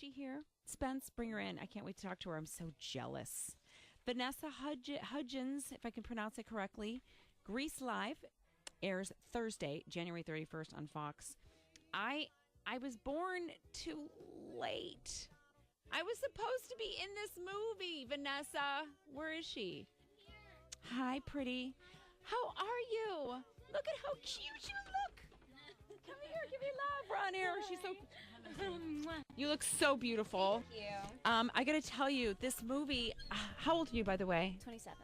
she here? Spence, bring her in. I can't wait to talk to her. I'm so jealous. Vanessa Hudgens, if I can pronounce it correctly. Grease Live airs Thursday, January 31st on Fox. I was born too late. I was supposed to be in this movie, Vanessa. Where is she? Hi, pretty. How are you? Look at how cute you look. Come here, give me love. We're on air. She's so... You look so beautiful. Thank you. I got to tell you, this movie... How old are you, by the way? 27.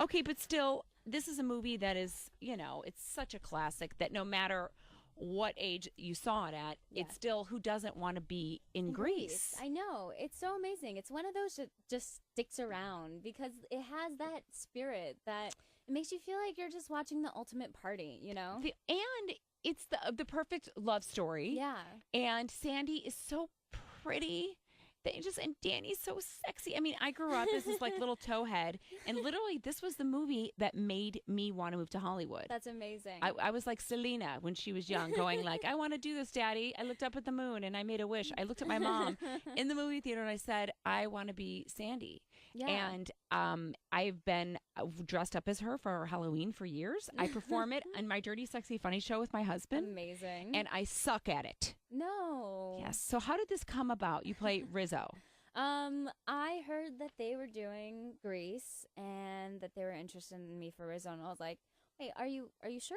Okay, but still, this is a movie that is, it's such a classic that no matter what age you saw it at, it's still, who doesn't want to be in Grease? I know. It's so amazing. It's one of those that just sticks around because it has that spirit that it makes you feel like you're just watching the ultimate party, And it's the perfect love story. Yeah. And Sandy is so pretty. And Danny's so sexy. I mean, I grew up as this little towhead, and literally this was the movie that made me want to move to Hollywood. That's amazing. I was like Selena when she was young, going I want to do this, Daddy. I looked up at the moon and I made a wish. I looked at my mom in the movie theater and I said, I want to be Sandy. Yeah. And I've been dressed up as her for Halloween for years. I perform it in my Dirty Sexy Funny show with my husband. Amazing. And I suck at it. No. Yes. So how did this come about? You play Rizzo. I heard that they were doing Grease and that they were interested in me for Rizzo, and I was like, wait, are you sure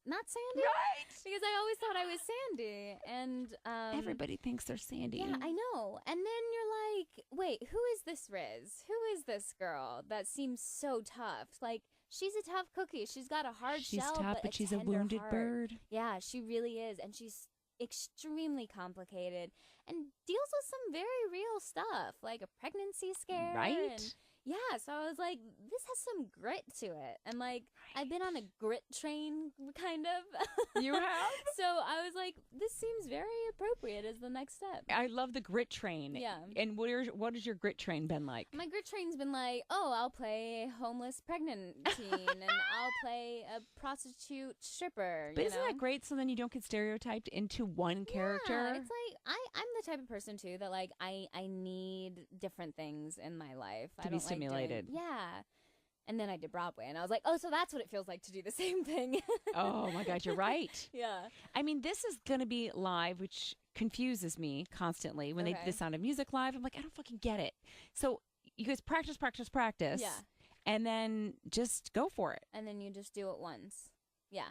not Sandy? Right. Because I always thought I was Sandy, and everybody thinks they're Sandy. Yeah, I know. And then you're like, wait, who is this Riz? Who is this girl that seems so tough? She's a tough cookie. She's got a hard shell, she's tough, but she's a tender wounded heart. bird. Yeah, she really is, and she's extremely complicated and deals with some very real stuff, like a pregnancy scare. Right? And yeah, so I was like, this has some grit to it. And I've been on a grit train, kind of. You have? So I was like, this seems very appropriate as the next step. I love the grit train. Yeah. And what has your grit train been like? My grit train's been I'll play a homeless pregnant teen and I'll play a prostitute stripper. But isn't that great? So then you don't get stereotyped into one character? Yeah, it's I'm the type of person too that I need different things in my life. To be stimulated. Yeah. And then I did Broadway, and I was like, oh, so that's what it feels like to do the same thing. Oh, my God, you're right. Yeah. I mean, this is going to be live, which confuses me constantly. When they did The Sound of Music live, I'm like, I don't fucking get it. So you guys practice. Yeah. And then just go for it. And then you just do it once. Yeah.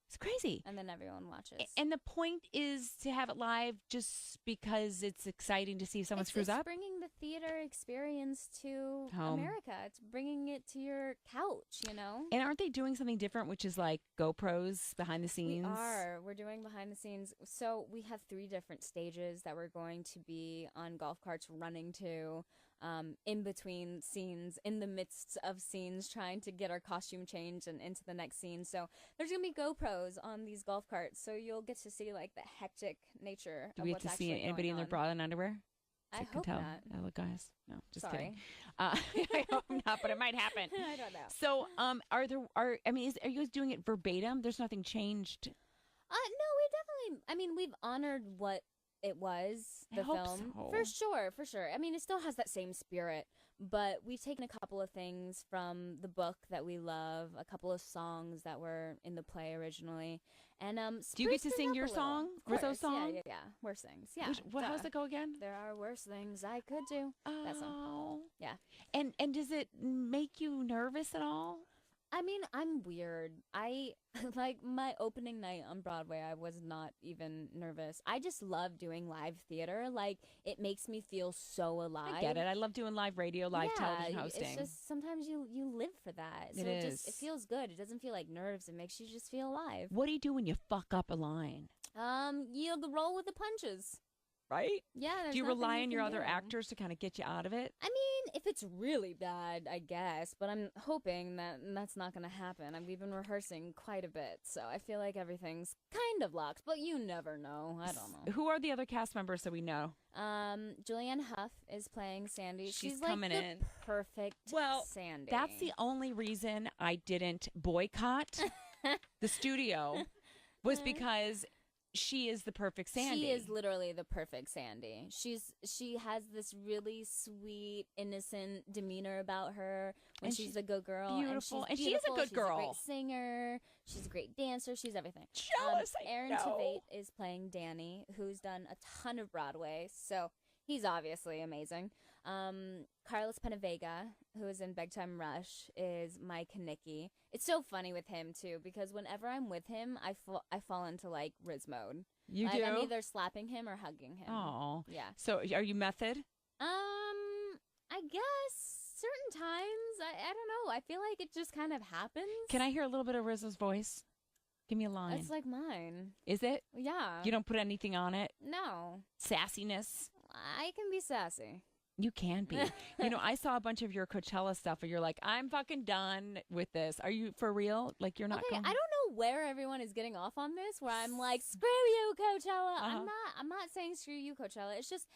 It's crazy. And then everyone watches. And the point is to have it live just because it's exciting to see if someone screws up. It's bringing the theater experience to home. America. It's bringing it to your couch, And aren't they doing something different, which is like GoPros behind the scenes? We are. We're doing behind the scenes. So we have 3 different stages that we're going to be on golf carts running to, in between scenes, in the midst of scenes, trying to get our costume changed and into the next scene. So there's going to be GoPros on these golf carts, so you'll get to see the hectic nature. Do we have to see anybody in their bra and underwear? I hope not. Oh, look, guys. No, just Sorry. kidding. I hope not, but it might happen. I don't know. So, are you guys doing it verbatim? There's nothing changed. No, we definitely. We've honored what it was, the film. So. For sure. It still has that same spirit, but we've taken a couple of things from the book that we love, a couple of songs that were in the play originally, and do you get to sing your song, Rizzo's song? Yeah, worst things. Yeah. How does it go again? There are worse things I could do. Oh. That song. Yeah. And does it make you nervous at all? I'm weird. My opening night on Broadway, I was not even nervous. I just love doing live theater. It makes me feel so alive. I get it. I love doing live radio, live television hosting. It's just sometimes you live for that. So it feels good. It doesn't feel like nerves. It makes you just feel alive. What do you do when you fuck up a line? You roll with the punches. Right? Yeah. Do you rely on your other actors to kind of get you out of it? If it's really bad, I guess, but I'm hoping that that's not going to happen. We've been rehearsing quite a bit, so I feel like everything's kind of locked, but you never know. I don't know. Who are the other cast members so we know? Julianne Hough is playing Sandy. She's coming in. Perfect Sandy. That's the only reason I didn't boycott the studio was because she is the perfect Sandy. She is literally the perfect Sandy. She has this really sweet, innocent demeanor about her when And she's she's a good girl. beautiful. And And she is a good She's a girl. great singer. She's a great dancer. She's everything. Jealous, I Aaron know. Tveit is playing Danny, who's done a ton of Broadway, so he's obviously amazing. Carlos Penavega, who is in Big Time Rush, is Mike Hanicki. It's so funny with him too because whenever I'm with him, I fall into like Riz mode. You like, do? I'm either slapping him or hugging him. Oh. Yeah. So are you method? I guess certain times I don't know. I feel like it just kind of happens. Can I hear a little bit of Rizzo's voice? Give me a line. It's like mine. Is it? Yeah. You don't put anything on it? No. Sassiness? I can be sassy. You can be. You know, I saw a bunch of your Coachella stuff where you're like, I'm fucking done with this. Are you for real? Like, you're not Okay, going? I don't know where everyone is getting off on this. Where I'm like, screw you, Coachella. Uh-huh. I'm not saying screw you, Coachella. It's just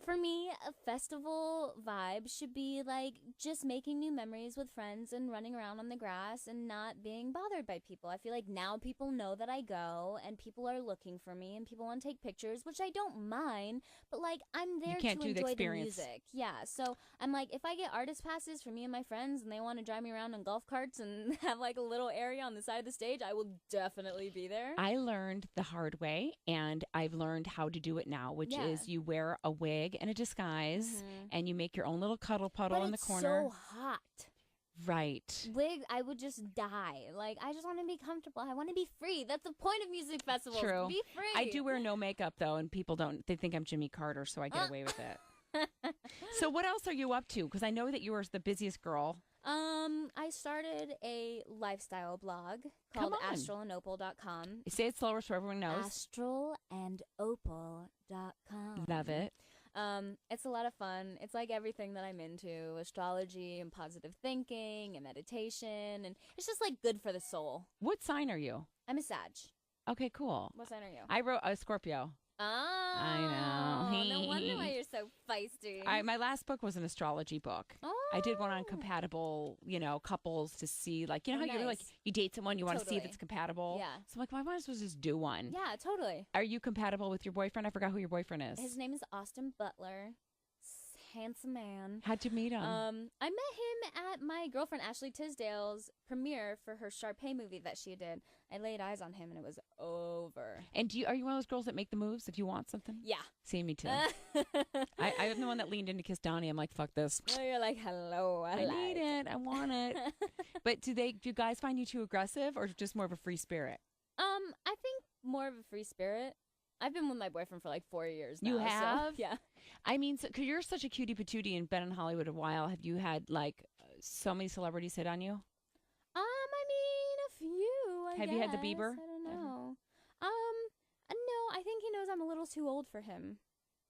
for me, a festival vibe should be like just making new memories with friends and running around on the grass and not being bothered by people. I feel like now people know that I go and people are looking for me and people want to take pictures, which I don't mind, but like I'm there can't to do the enjoy the experience. music. Yeah, so I'm like, if I get artist passes for me and my friends and they want to drive me around on golf carts and have like a little area on the side of the stage, I will definitely be there. I learned the hard way, and I've learned how to do it now, which Yeah. is you wear a wig and a disguise, Mhm. and you make your own little cuddle puddle But in the it's corner. so hot. Right. Wig, I would just die. Like, I just want to be comfortable. I want to be free. That's the point of music festivals. True. Be free. I do wear no makeup, though, and people don't. They think I'm Jimmy Carter, so I get away with it. So what else are you up to? Because I know that you are the busiest girl. I started a lifestyle blog Come called on. astralandopal.com. Say it slower so everyone knows. Astralandopal.com. Love it. It's a lot of fun. It's like everything that I'm into, astrology and positive thinking and meditation, and it's just like good for the soul. What sign are you? I'm a Sag. Okay, cool. What sign are you? I wrote a Scorpio. Oh, I know. No wonder why you're so feisty. My last book was an astrology book. Oh. I did one on compatible, couples to see, like, you know Oh, how you're like, nice. you date someone, you want to see if Totally. it's compatible. Yeah. So I'm like, why might as well just do one? Yeah, totally. Are you compatible with your boyfriend? I forgot who your boyfriend is. His name is Austin Butler. Handsome man. How'd you meet him? I met him at my girlfriend Ashley Tisdale's premiere for her Sharpay movie that she did. I laid eyes on him and it was over. And are you one of those girls that make the moves if you want something? Yeah. See, me too. I'm the one that leaned in to kiss Donnie. I'm like, fuck this. Oh, you're like, hello, I need it. I want it. But do guys find you too aggressive or just more of a free spirit? I think more of a free spirit. I've been with my boyfriend for like 4 years now. You so- have? yeah. I mean, cause you're such a cutie patootie and been in Hollywood a while. Have you had like so many celebrities hit on you? I mean, a few. I Have you had the guess. Bieber? I don't know. No, I think he knows I'm a little too old for him.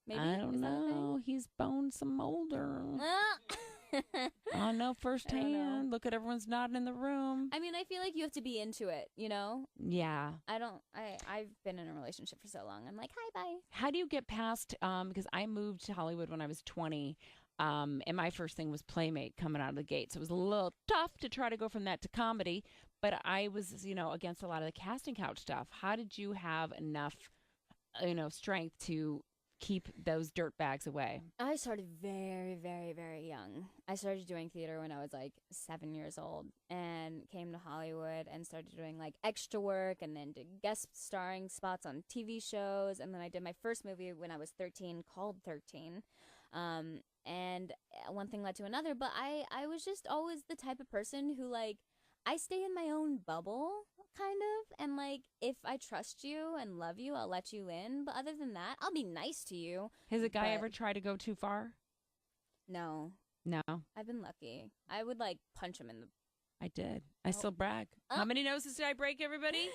Maybe. I don't Is that a thing? know. He's boned some older. Ah. I know firsthand. Look at everyone's nodding in the room. I mean, I feel like you have to be into it, you know? Yeah. I've been in a relationship for so long. I'm like, hi, bye. How do you get past, because I moved to Hollywood when I was 20, and my first thing was Playmate coming out of the gate. So it was a little tough to try to go from that to comedy, but I was, against a lot of the casting couch stuff. How did you have enough, strength to keep those dirt bags away? I started very, very, very young. I started doing theater when I was like 7 years old and came to Hollywood and started doing like extra work and then did guest starring spots on TV shows. And then I did my first movie when I was 13 called 13. And one thing led to another, but I was just always the type of person who like, I stay in my own bubble, kind of, and like, if I trust you and love you, I'll let you in, but other than that, I'll be nice to you. Has a guy But- ever tried to go too far? No, No, I've been lucky. I would like punch him in the... I did. I still brag. How Oh. many noses did I break, everybody?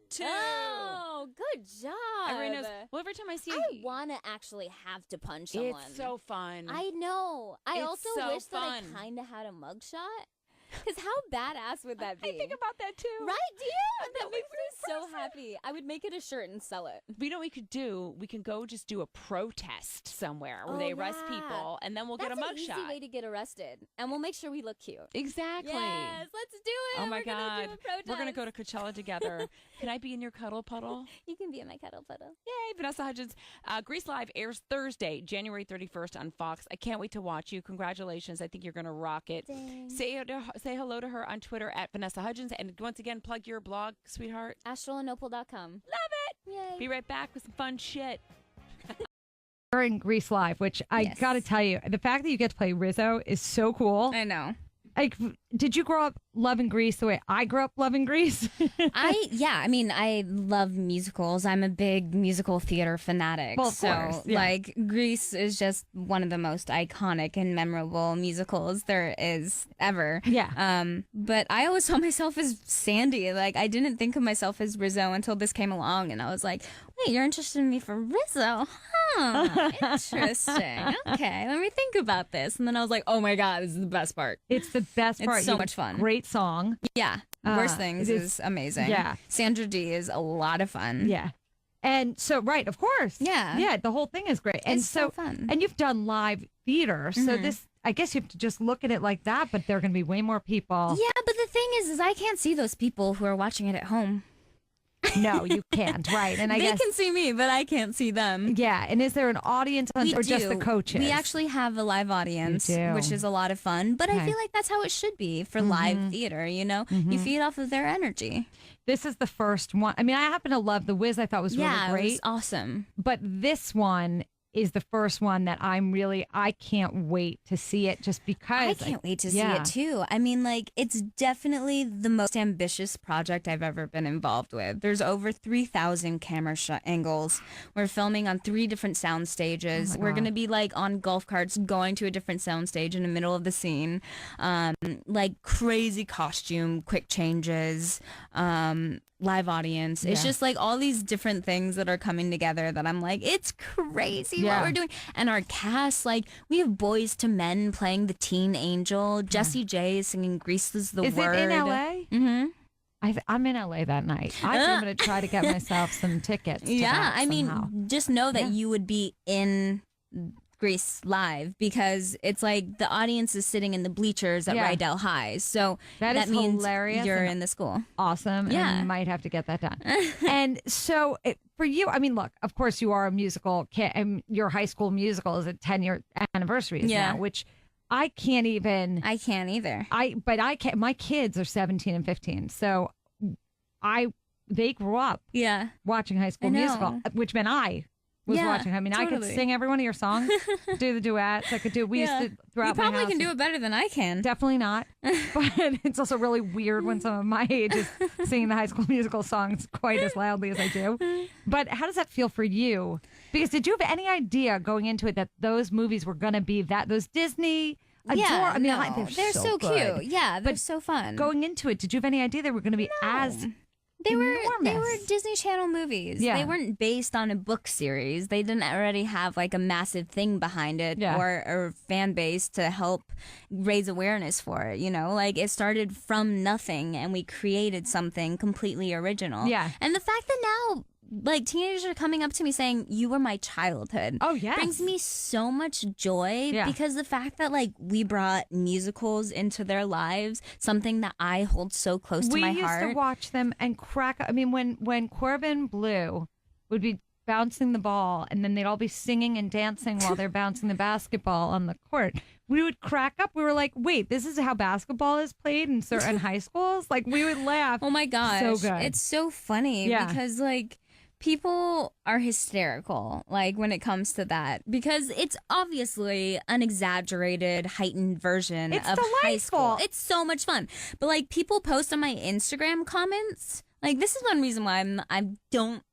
Two. Oh, good job. Everybody knows. Well, every time I see I want to actually have to punch someone. it's so fun. I know. I It's also so wish that fun. I kind of had a mugshot. Because how badass would that be? I think about that too. Right, do you? That makes me so so happy. I would make it a shirt and sell it. We know what we could do? We can go just do a protest somewhere where they arrest people, and then we'll get a That's an mugshot. easy way to get arrested, and we'll make sure we look cute. Exactly. Yes, let's do it. Oh my We're gonna God. do a protest. We're going to go to Coachella together. Can I be in your cuddle puddle? You can be in my cuddle puddle. Yay, Vanessa Hudgens. Grease Live airs Thursday, January 31st on Fox. I can't wait to watch you. Congratulations. I think you're going to rock it. Dang. Say hello to her on Twitter at Vanessa Hudgens. And once again, plug your blog, sweetheart. AstralandOpal.com. Love it. Yay. Be right back with some fun shit. During Grease Live, which I Yes. got to tell you, the fact that you get to play Rizzo is so cool. I know. Like, did you grow up loving Grease the way I grew up loving Grease? I mean, I love musicals. I'm a big musical theater fanatic. Well, of course, yeah. like, Grease is just one of the most iconic and memorable musicals there is ever. Yeah. But I always saw myself as Sandy. Like, I didn't think of myself as Rizzo until this came along, and I was like, wait, you're interested in me for Rizzo? Huh, interesting. Okay, let me think about this. And then I was like, oh my God, this is the best part. It's the best It's part. so You have much fun. Great song. Yeah, Worst Things it is- is amazing. yeah. Sandra D is a lot of fun. Yeah. And so, right, of course. Yeah. Yeah, the whole thing is great. And It's so fun. And you've done live theater. So this, I guess you have to just look at it like that, but there are going to be way more people. Yeah, but the thing is I can't see those people who are watching it at home. No, you can't. Right. And I They guess. can see me, but I can't see them. Yeah. And is there an audience on, We or just the do. coaches? We actually have a live audience, You do. which is a lot of fun. But I Okay. feel like that's how it should be for live theater, you know? You feed off of their energy. This is the first one. I mean, I happen to love The Wiz. I thought was Yeah, really it great. was awesome. But this one is the first one that I can't wait to see it just because. I can't wait to see yeah. it too. I mean, like, it's definitely the most ambitious project I've ever been involved with. There's over 3,000 camera angles. We're filming on 3 different sound stages. We're going to be like on golf carts going to a different sound stage in the middle of the scene. Like crazy costume, quick changes, live audience. It's Yeah. just like all these different things that are coming together that I'm like, it's crazy Yeah. what we're doing. And our cast, like, we have Boys to Men playing the teen angel. Jessie J is singing Grease is the Is Word. it in LA? Mm-hmm. I'm in LA that night. I'm going to try to get myself some tickets. To Yeah, that I mean, somehow. just know that Yeah. you would be in Grease live because it's like the audience is sitting in the bleachers at Yeah. Rydell High. So That is means hilarious you're and in the school. Awesome. Yeah. And might have to get that done. And so for you, I mean, look, of course you are a musical kid and your high school musical is a 10-year anniversary Yeah. now, which I can't even, I can't either. but I can't, my kids are 17 and 15. So they grew up Yeah. watching High School I know. Musical, which meant I was Yeah, watching. I mean, I could totally. sing every one of your songs, do the duets. I could do, we Yeah. used to throughout You probably my house. can do it better than I can. Definitely not. But it's also really weird when some of my age is singing the High School Musical songs quite as loudly as I do. But how does that feel for you? Because did you have any idea going into it that those movies were going to be those Disney? Yeah, I mean, no, they're so good. cute. Yeah, they're But so fun. Going into it, did you have any idea they were going to be as They were enormous? Disney Channel movies. Yeah. They weren't based on a book series. They didn't already have like a massive thing behind it Yeah. or fan base to help raise awareness for it, you know? Like it started from nothing and we created something completely original. Yeah. And the fact that now like teenagers are coming up to me saying you were my childhood. Oh, yes. Brings me so much joy Yeah. because the fact that like we brought musicals into their lives, something that I hold so close to we my used heart. to watch them and crack. I mean, when Corbin Blue would be bouncing the ball and then they'd all be singing and dancing while they're bouncing the basketball on the court, we would crack up. We were like, wait, this is how basketball is played in certain high schools? Like, we would laugh. Oh my gosh. So good. It's so funny Yeah. because like people are hysterical like when it comes to that because it's obviously an exaggerated heightened version It's of high school. delightful. It's so much fun. But like people post on my Instagram comments, like this is one reason why I don't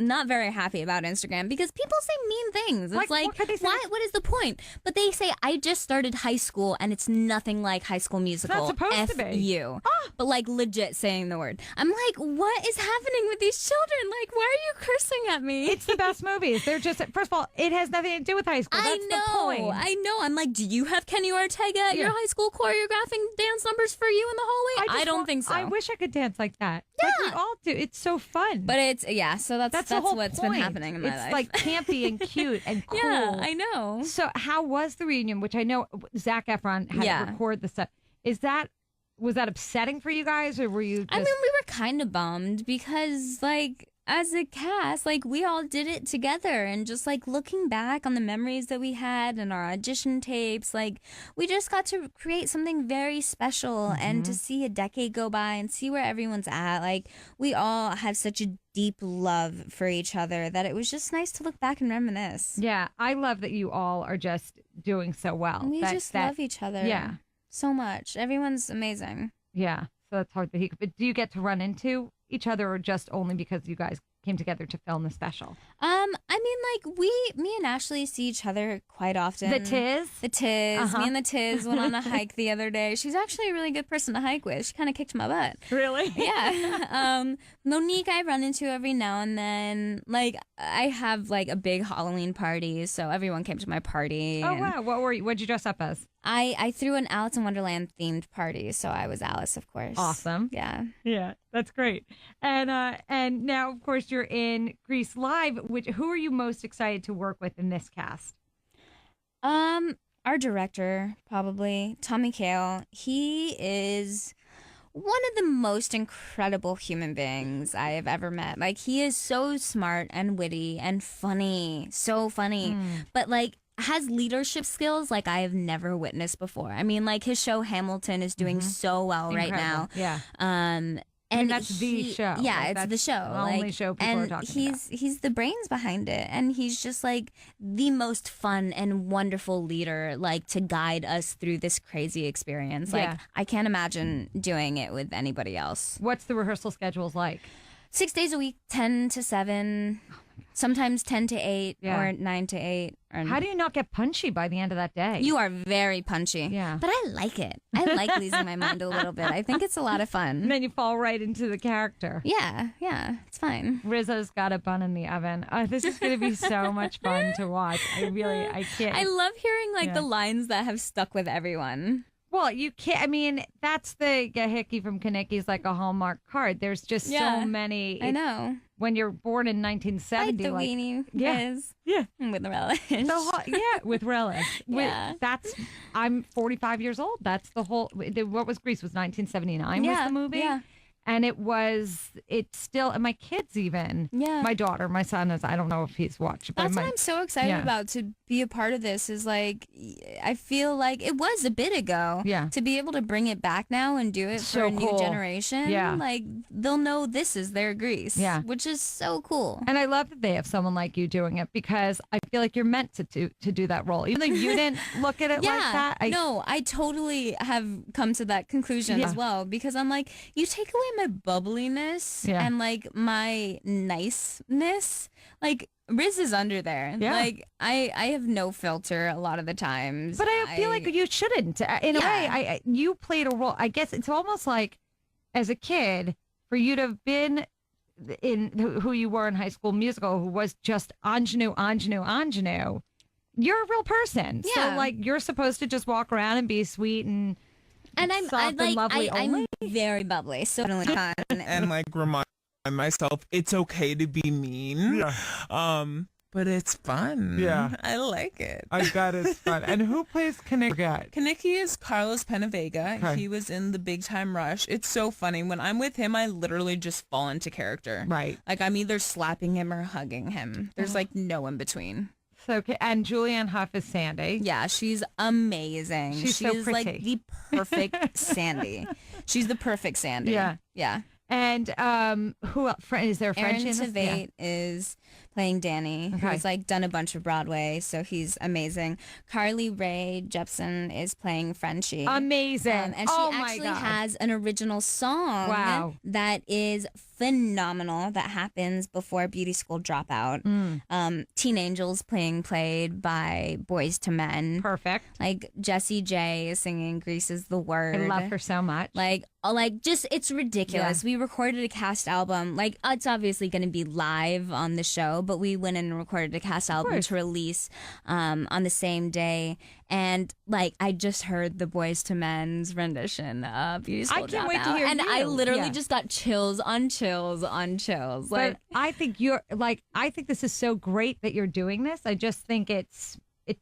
not very happy about Instagram because people say mean things. It's Like, what could they say? what is the point? But they say, I just started high school and it's nothing like High School Musical. supposed to F be. you. But like legit saying the word. I'm like, what is happening with these children? Like, why are you cursing at me? It's the best movies. They're just, first of all, it has nothing to do with high school. That's the point. I know. I'm like, do you have Kenny Ortega at your high school choreographing dance numbers for you in the hallway? I just don't want- think so. I wish I could dance like that. Like we all do. It's so fun. But it's so that's the whole what's point. been happening in my life. It's like campy and cute and cool. Yeah, I know. So how was the reunion? Which I know Zac Efron had to record the stuff. Was that upsetting for you guys, or were you? Just... I mean, we were kind of bummed because, like, as a cast, like, we all did it together, and just like looking back on the memories that we had and our audition tapes, like, we just got to create something very special, and to see a decade go by and see where everyone's at, like, we all have such a deep love for each other that it was just nice to look back and reminisce. Yeah, I love that you all are just doing so well. We just love each other. Yeah. So much. Everyone's amazing. Yeah, so that's hard to. But do you get to run into each other, or just only because you guys came together to film the special? I mean, like, me and Ashley see each other quite often. The Tiz? The Tiz. Me and the Tiz went on a hike the other day. She's actually a really good person to hike with. She kind of kicked my butt. Really? Yeah. Monique I run into every now and then. Like, I have, like, a big Halloween party, so everyone came to my party. Oh, wow. What'd you dress up as? I threw an Alice in Wonderland themed party, so I was Alice, of course. Awesome. Yeah. Yeah, that's great. And now, of course, you're in Grease Live. Who are you most excited to work with in this cast? Our director, probably, Tommy Kail. He is one of the most incredible human beings I have ever met. Like, he is so smart and witty and funny. So funny. But, like, has leadership skills like I have never witnessed before. I mean, like, his show Hamilton is doing so well right now. Yeah. And that's the show. Yeah, Like, it's that's the show. the only show people are talking about. He's the brains behind it, and he's just like the most fun and wonderful leader, like, to guide us through this crazy experience. Like, Yeah. I can't imagine doing it with anybody else. What's the rehearsal schedules like? 6 days a week, 10 to 7. Sometimes 10 to 8 Yeah. or 9 to 8. Or How do you not get punchy by the end of that day? You are very punchy. Yeah. But I like it. I like losing my mind a little bit. I think it's a lot of fun. And then you fall right into the character. Yeah, it's fine. Rizzo's got a bun in the oven. This is going to be so much fun to watch. I can't. I love hearing, like, Yeah. the lines that have stuck with everyone. Well, you can't. I mean, that's the Hickey from Kanicki's like a Hallmark card. There's just Yeah, so many. I know. When you're born in Like 1970, the weenie Yeah. is yeah. with the relish. With relish. Yeah. I'm 45 years old. That's the whole. What was Grease? Was 1979 was the movie? Yeah. And it's still, and my kids even. Yeah. My daughter, my son is, I don't know if he's watched. But That's what I'm so excited Yeah. about, to be a part of this. Is like, I feel like it was a bit ago. Yeah. To be able to bring it back now and do it So for a new cool. generation. Yeah. Like, they'll know this is their Grease. Yeah. Which is so cool. And I love that they have someone like you doing it, because I feel like you're meant to do that role. Even though you didn't look at it like that. No, I totally have come to that conclusion Yeah. as well, because I'm like, you take away my bubbliness Yeah. and, like, my niceness. Like, Riz is under there. Yeah. Like, I have no filter a lot of the times. But I feel like you shouldn't. In a way, you played a role. I guess it's almost like, as a kid, for you to have been in who you were in High School Musical, who was just ingenue. You're a real person. Yeah. So, like, you're supposed to just walk around and be sweet and soft and lovely only. I'm very bubbly, so definitely fun. And like remind myself it's okay to be mean. Yeah. But it's fun. Yeah. I like it. I bet it's fun. And who plays Kanicki? Kanicki is Carlos Penavega. Okay. He was in The Big Time Rush. It's so funny. When I'm with him, I literally just fall into character. Right. Like, I'm either slapping him or hugging him. There's like no in between. So, and Julianne Hough is Sandy. Yeah, she's amazing. She's she so is like pretty. the perfect Sandy. She's the perfect Sandy. Yeah. Yeah. And who else? Is there a French Aaron in this? Yeah. Tveit is playing Danny, Okay. who's, like, done a bunch of Broadway, so he's amazing. Carly Rae Jepsen is playing Frenchie. Amazing. And she oh my actually God. has an original song Wow. that is phenomenal that happens before beauty school dropout. Teen Angels played by Boys to Men. Perfect. Like Jessie J is singing "Grease Is the Word." I love her so much. Just it's ridiculous. We recorded a cast album. Like, it's obviously going to be live on the show, but we went in and recorded a cast album to release on the same day. And like, I just heard the Boys to Men's rendition of "Beauty School" I can't wait to Dropout, hear and you. I literally Yeah. just got chills on chills on chills. But I think I think this is so great that you're doing this. I just think it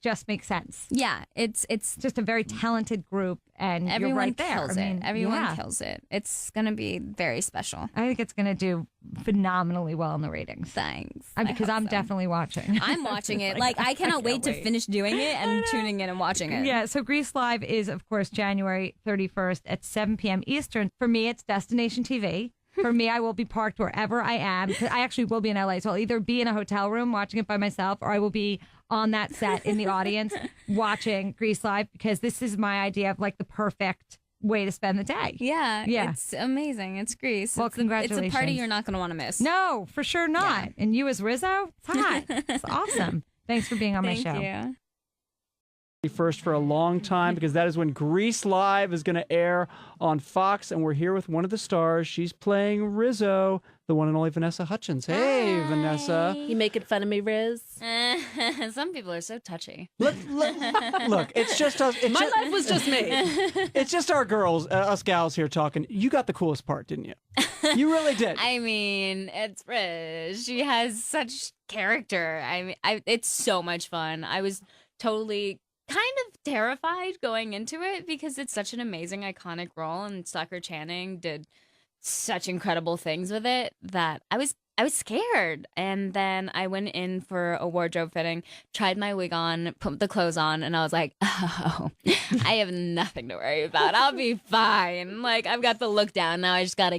just makes sense. yeah, it's Just a very talented group, and everyone you're right there. kills I mean, it. Everyone yeah. kills it. It's gonna be very special. I think it's going to do phenomenally well in the ratings. Thanks. Because I hope I'm so. definitely watching. I'm watching it. Like, I cannot wait to finish doing it and tuning in and watching it. Yeah, so Grease Live is, of course, January 31st at 7 p.m. Eastern. For me, it's Destination TV. For me, I will be parked wherever I am. I actually will be in LA, so I'll either be in a hotel room watching it by myself, or I will be on that set in the audience watching Grease Live, because this is my idea of like the perfect way to spend the day. Yeah, Yeah. it's amazing. It's Grease. Well, It's a party congratulations. you're not going to want to miss. No, for sure not. Yeah. And you as Rizzo, it's hot. It's awesome. Thanks for being on my Thank show. you. First for a long time, because that is when Grease Live is going to air on Fox, and we're here with one of the stars. She's playing Rizzo, the one and only Vanessa Hutchins. Hey, Vanessa. You making fun of me, Riz? Some people are so touchy. Look, it's just us. My life was just me. It's just our girls, us gals here talking. You got the coolest part, didn't you? You really did. I mean, it's Riz. She has such character. It's so much fun. I was totally kind of terrified going into it because it's such an amazing, iconic role, and Tucker Channing did such incredible things with it that I was scared. And then I went in for a wardrobe fitting, tried my wig on, put the clothes on, and I was like, oh, I have nothing to worry about. I'll be fine. Like, I've got the look down. Now I just got to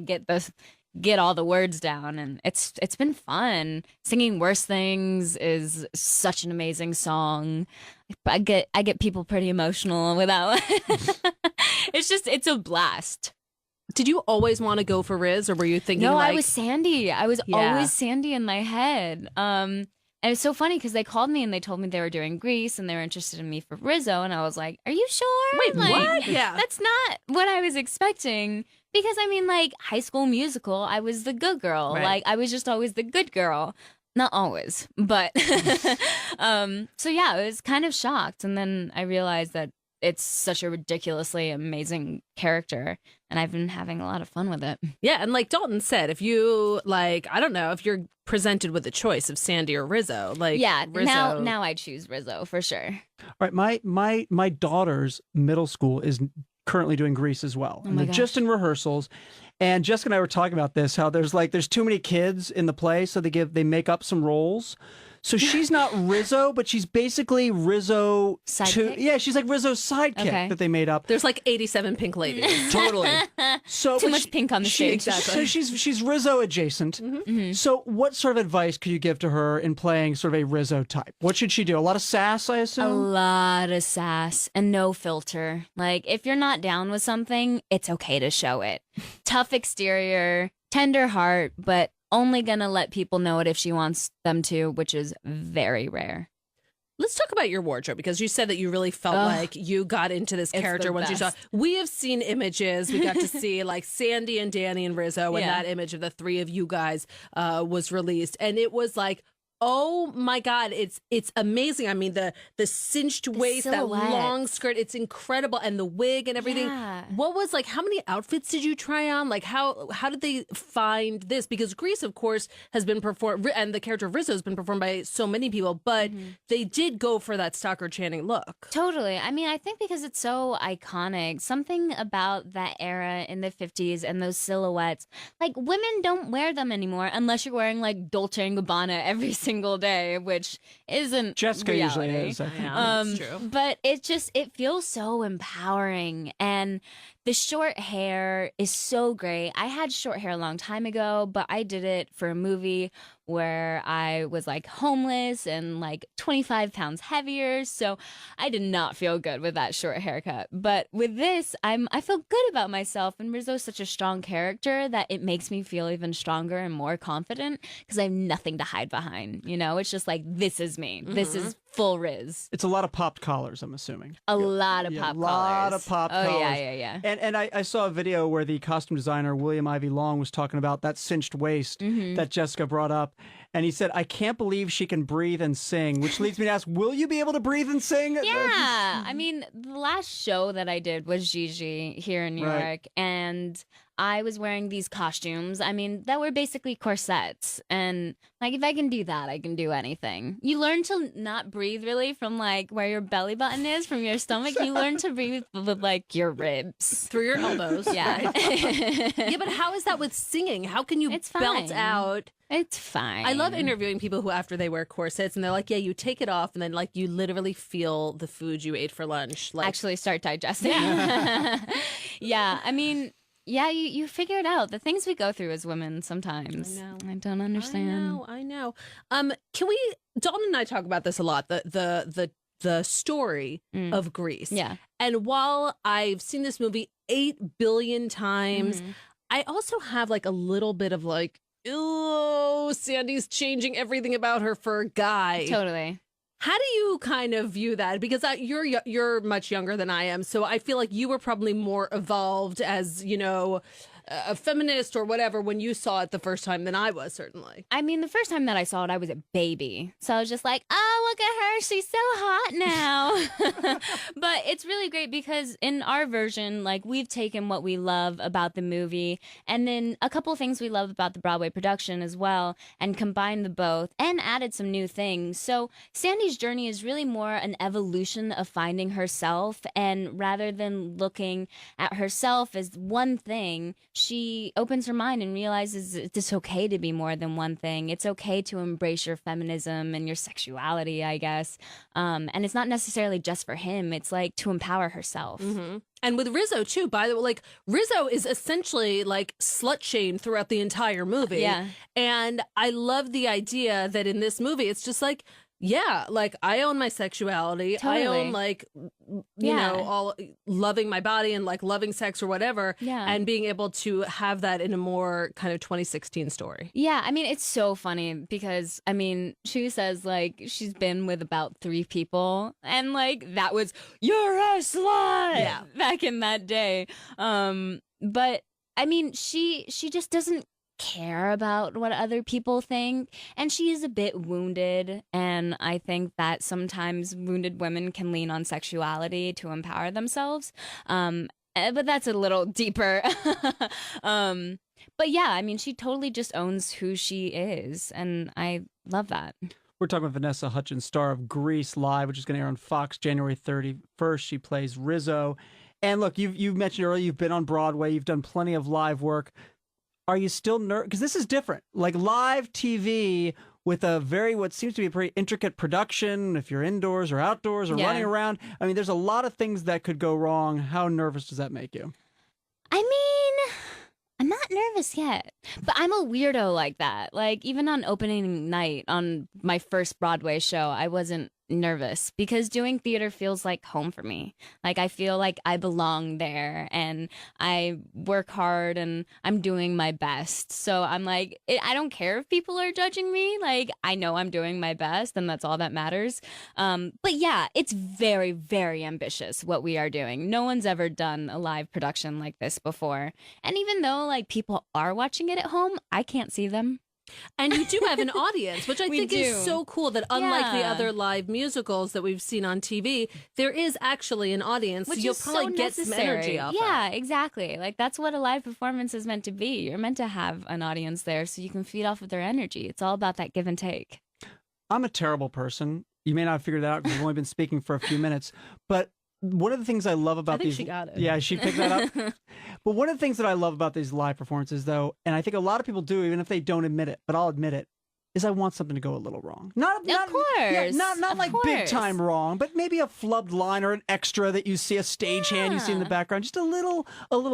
get all the words down, and it's been fun. Singing Worse Things is such an amazing song. I get people pretty emotional without it's a blast. Did you always want to go for Riz, or were you thinking No, like... I was Sandy. I was Yeah. always Sandy in my head. And it's so funny because they called me and they told me they were doing Grease and they were interested in me for Rizzo, and I was like, "Are you sure?" Wait, Like, what? Yeah. That's not what I was expecting. Because I mean, like, High School Musical, I was the good girl. Right. Like, I was just always the good girl. Not always, but so yeah, I was kind of shocked, and then I realized that it's such a ridiculously amazing character, and I've been having a lot of fun with it. Yeah, and like Dalton said, if you, like, I don't know, if you're presented with a choice of Sandy or Rizzo, like, Yeah, Rizzo... now I choose Rizzo for sure. All right, my daughter's middle school is currently doing Grease as well. Oh And my they're just in rehearsals. And Jessica and I were talking about this, how there's too many kids in the play, so they make up some roles. So she's not Rizzo, but she's basically Rizzo Sidekick? Yeah, she's like Rizzo's sidekick Okay. that they made up. There's like 87 pink ladies. Totally. So Too but much pink on the stage. So she's Rizzo adjacent. So what sort of advice could you give to her in playing sort of a Rizzo type? What should she do? A lot of sass, I A assume? lot of sass and no filter. Like, if you're not down with something, it's okay to show it. Tough exterior, tender heart, but only gonna let people know it if she wants them to, which is very rare. Let's talk about your wardrobe, because you said that you really felt Ugh. like you got into this It's character the once you saw. best. We have seen images. We got to see like Sandy and Danny and Rizzo, and Yeah. that image of the three of you guys was released, and it was like, oh my God, it's amazing. I mean, the cinched waist, that silhouette. long skirt, it's incredible, and the wig and everything. Yeah. What was, like, how many outfits did you try on? Like, how did they find this? Because Grease, of course, has been performed, and the character of Rizzo has been performed by so many people, but they did go for that Stockard Channing look. Totally. I mean, I think because it's so iconic, something about that era in the 50s and those silhouettes, like, women don't wear them anymore unless you're wearing like Dolce & Gabbana every single day, which isn't Jessica reality. usually is, I think. That's true. But it feels so empowering, and The short hair is so great. I had short hair a long time ago, but I did it for a movie where I was like homeless and like 25 pounds heavier. So I did not feel good with that short haircut. But with this, I feel good about myself. And Rizzo's such a strong character that it makes me feel even stronger and more confident because I have nothing to hide behind. You know, it's just like, this is me. This is full Riz. It's a lot of popped collars, I'm assuming. A lot of pop a lot collars. of pop Oh, collars. yeah. And I saw a video where the costume designer, William Ivy Long, was talking about that cinched waist that Jessica brought up. And he said, I can't believe she can breathe and sing, which leads me to ask, will you be able to breathe and sing? Yeah. I mean, the last show that I did was Gigi here in New Right. York. And I was wearing these costumes. I mean, that were basically corsets. And like, if I can do that, I can do anything. You learn to not breathe really from like where your belly button is, from your stomach. You learn to breathe with like your ribs. Through your elbows. Yeah. Yeah, but how is that with singing? How can you It's belt fine. out? It's fine. I love interviewing people who, after they wear corsets, and they're like, yeah, you take it off, and then like you literally feel the food you ate for lunch. Like, Actually start digesting. Yeah. I mean, yeah, you figure it out. The things we go through as women sometimes. I know. I don't understand. I know. Can we? Dalton and I talk about this a lot. The story of Grease. Yeah. And while I've seen this movie 8 billion times, Mhm. I also have like a little bit of like, oh, Sandy's changing everything about her for a guy. Totally. How do you kind of view that? Because you're much younger than I am, so I feel like you were probably more evolved as, you know, a feminist or whatever when you saw it the first time than I was, certainly. I mean, the first time that I saw it, I was a baby. So I was just like, oh, look at her. She's so hot now. But it's really great because in our version, like, we've taken what we love about the movie and then a couple of things we love about the Broadway production as well and combined the both and added some new things. So Sandy's journey is really more an evolution of finding herself. And rather than looking at herself as one thing, she opens her mind and realizes it's okay to be more than one thing. It's okay to embrace your feminism and your sexuality, I guess. And it's not necessarily just for him. It's like to empower herself. Mm-hmm. And with Rizzo too, by the way, like Rizzo is essentially like slut shamed throughout the entire movie. Yeah. And I love the idea that in this movie, it's just like, yeah, like I own my sexuality. I Totally. own like, you Yeah. know, all loving my body and like loving sex or whatever. Yeah. And being able to have that in a more kind of 2016 story. Yeah, I mean, it's so funny because, I mean, she says, like, she's been with about 3 people, and, like, that was, you're a slut! Yeah. Back in that day. But, I mean, she just doesn't care about what other people think, and she is a bit wounded, and I think that sometimes wounded women can lean on sexuality to empower themselves. But that's a little deeper. But yeah, I mean, she totally just owns who she is, and I love that. We're talking with Vanessa Hudgens, star of Grease Live, which is going to air on Fox January 31st. She plays Rizzo. And look, you've mentioned earlier, you've been on Broadway, you've done plenty of live work. Are you still nervous? Because this is different. Like live TV with a what seems to be a pretty intricate production, if you're indoors or outdoors or Yeah. running around. I mean, there's a lot of things that could go wrong. How nervous does that make you? I mean, I'm not nervous yet, but I'm a weirdo like that. Like, even on opening night on my first Broadway show, I wasn't nervous because doing theater feels like home for me. Like, I feel like I belong there and I work hard and I'm doing my best. So I'm like, I don't care if people are judging me. Like, I know I'm doing my best and that's all that matters. But yeah, it's very, very ambitious what we are doing. No one's ever done a live production like this before. And even though like people are watching it at home, I can't see them. And you do have an audience, which I We think is do. so cool that unlike the Yeah. other live musicals that we've seen on TV, there is actually an audience. Which so you'll is probably so get some necessary. energy off Yeah, exactly. Like that's what a live performance is meant to be. You're meant to have an audience there so you can feed off of their energy. It's all about that give and take. I'm a terrible person. You may not have figured that out because we've only been speaking for a few minutes. But one of the things I love about I think these, she got it. Yeah, she picked that up. But one of the things that I love about these live performances, though, and I think a lot of people do, even if they don't admit it, but I'll admit it, is I want something to go a little wrong. Not Of course. not Of like big course. time wrong, but maybe a flubbed line or an extra that you see, a stagehand you see in the background, just a little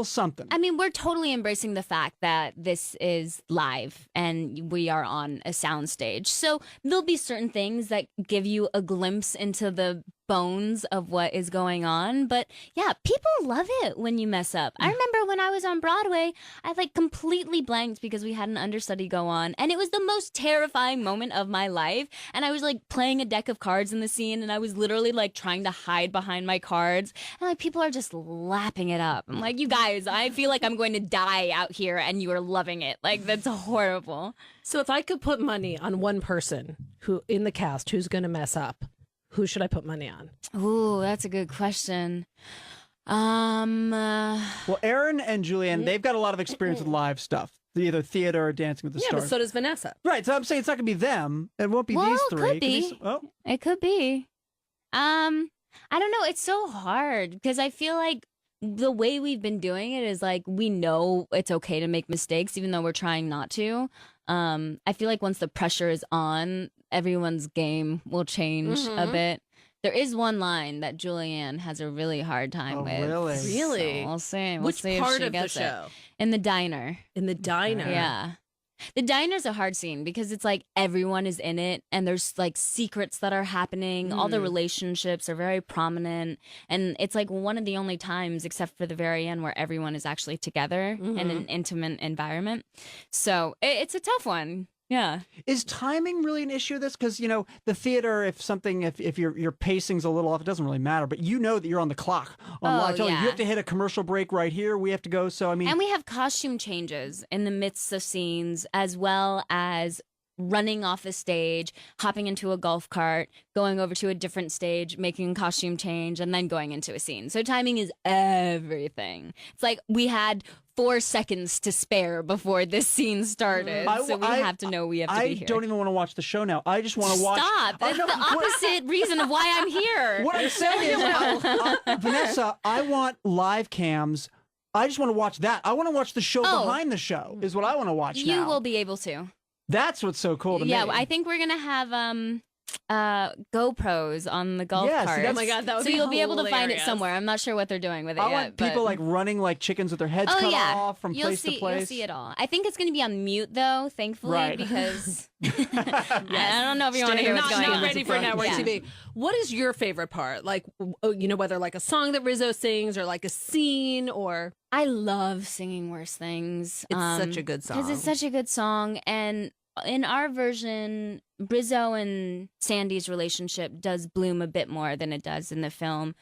something. I mean, we're totally embracing the fact that this is live and we are on a soundstage. So there'll be certain things that give you a glimpse into the bones of what is going on. But yeah, people love it when you mess up. I remember when I was on Broadway, I like completely blanked because we had an understudy go on, and it was the most terrifying moment of my life. And I was like playing a deck of cards in the scene, and I was literally like trying to hide behind my cards, and like people are just lapping it up. I'm like, you guys, I feel like I'm going to die out here, and you are loving it. Like, that's horrible. So if I could put money on one person who in the cast who's going to mess up, who should I put money on? Ooh, that's a good question. Well, Aaron and Julianne, they've got a lot of experience with live stuff, either theater or Dancing with the Yeah, Stars. but so does Vanessa. Right, so I'm saying it's not going to be them. It won't be Well, these it three. could be. It could be. I don't know. It's so hard because I feel like the way we've been doing it is like we know it's okay to make mistakes, even though we're trying not to. I feel like once the pressure is on, everyone's game will change a bit. There is one line that Julianne has a really hard time Oh, with. really? Really? So we'll see. We'll Which see if part she of the gets it. show? In the diner. In the diner. Yeah. The diner's a hard scene because it's like everyone is in it and there's like secrets that are happening. All the relationships are very prominent. And it's like one of the only times, except for the very end, where everyone is actually together in an intimate environment. So it's a tough one. Yeah. Is timing really an issue of this? Because, you know, the theater, if your pacing's a little off, it doesn't really matter. But you know that you're on the clock on live television. yeah. You have to hit a commercial break right here. We have to go. So, I mean. And we have costume changes in the midst of scenes, as well as running off the stage, hopping into a golf cart, going over to a different stage, making a costume change, and then going into a scene. So timing is everything. It's like we had 4 seconds to spare before this scene started. So we have to know we have to be here. I don't even want to watch the show now. I just want to watch. Stop. That's the opposite reason of why I'm here. What I'm saying is, Vanessa, I want live cams. I just want to watch that. I want to watch the show behind the show, is what I want to watch now. You will be able to. That's what's so cool to me. Yeah, I think we're going to have GoPros on the golf Yes, cart. that's- Oh my God, that would So be you'll be able to find it hilarious. somewhere. I'm not sure what they're doing with it I yet. want people but- like running like chickens with their heads cut off from you'll place see, to place. You'll see it all. I think it's going to be on mute though, thankfully, Right. because I don't know if you want to hear what's Not, going not on. ready for network Yeah. TV. What is your favorite part? Like, you know, whether like a song that Rizzo sings or like a scene or. I love singing Worse Things. It's such a good Because it's song. such a good song. And in our version, Rizzo and Sandy's relationship does bloom a bit more than it does in the film.